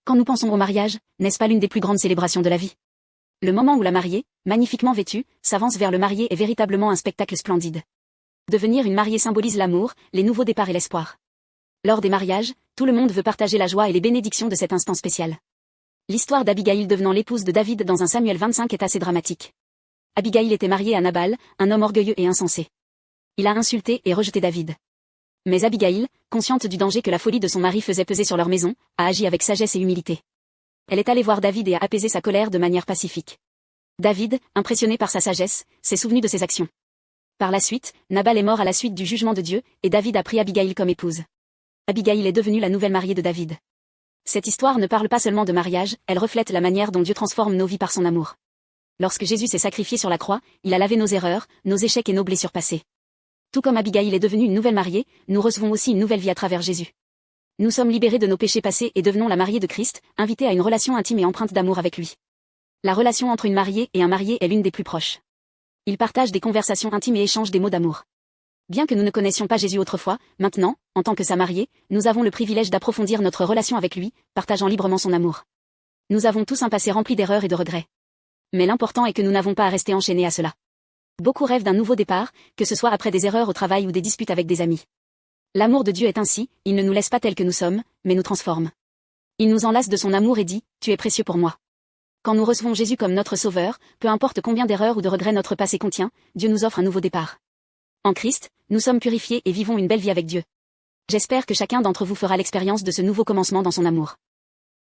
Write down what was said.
Quand nous pensons au mariage, n'est-ce pas l'une des plus grandes célébrations de la vie? Le moment où la mariée, magnifiquement vêtue, s'avance vers le marié est véritablement un spectacle splendide. Devenir une mariée symbolise l'amour, les nouveaux départs et l'espoir. Lors des mariages, tout le monde veut partager la joie et les bénédictions de cet instant spécial. L'histoire d'Abigaïl devenant l'épouse de David dans 1 Samuel 25 est assez dramatique. Abigaïl était mariée à Nabal, un homme orgueilleux et insensé. Il a insulté et rejeté David. Mais Abigaïl, consciente du danger que la folie de son mari faisait peser sur leur maison, a agi avec sagesse et humilité. Elle est allée voir David et a apaisé sa colère de manière pacifique. David, impressionné par sa sagesse, s'est souvenu de ses actions. Par la suite, Nabal est mort à la suite du jugement de Dieu, et David a pris Abigaïl comme épouse. Abigaïl est devenue la nouvelle mariée de David. Cette histoire ne parle pas seulement de mariage, elle reflète la manière dont Dieu transforme nos vies par son amour. Lorsque Jésus s'est sacrifié sur la croix, il a lavé nos erreurs, nos échecs et nos blessures passées. Tout comme Abigaïl est devenue une nouvelle mariée, nous recevons aussi une nouvelle vie à travers Jésus. Nous sommes libérés de nos péchés passés et devenons la mariée de Christ, invités à une relation intime et empreinte d'amour avec lui. La relation entre une mariée et un marié est l'une des plus proches. Ils partagent des conversations intimes et échangent des mots d'amour. Bien que nous ne connaissions pas Jésus autrefois, maintenant, en tant que sa mariée, nous avons le privilège d'approfondir notre relation avec lui, partageant librement son amour. Nous avons tous un passé rempli d'erreurs et de regrets. Mais l'important est que nous n'avons pas à rester enchaînés à cela. Beaucoup rêvent d'un nouveau départ, que ce soit après des erreurs au travail ou des disputes avec des amis. L'amour de Dieu est ainsi, il ne nous laisse pas tels que nous sommes, mais nous transforme. Il nous enlace de son amour et dit, « Tu es précieux pour moi ». Quand nous recevons Jésus comme notre Sauveur, peu importe combien d'erreurs ou de regrets notre passé contient, Dieu nous offre un nouveau départ. En Christ, nous sommes purifiés et vivons une belle vie avec Dieu. J'espère que chacun d'entre vous fera l'expérience de ce nouveau commencement dans son amour.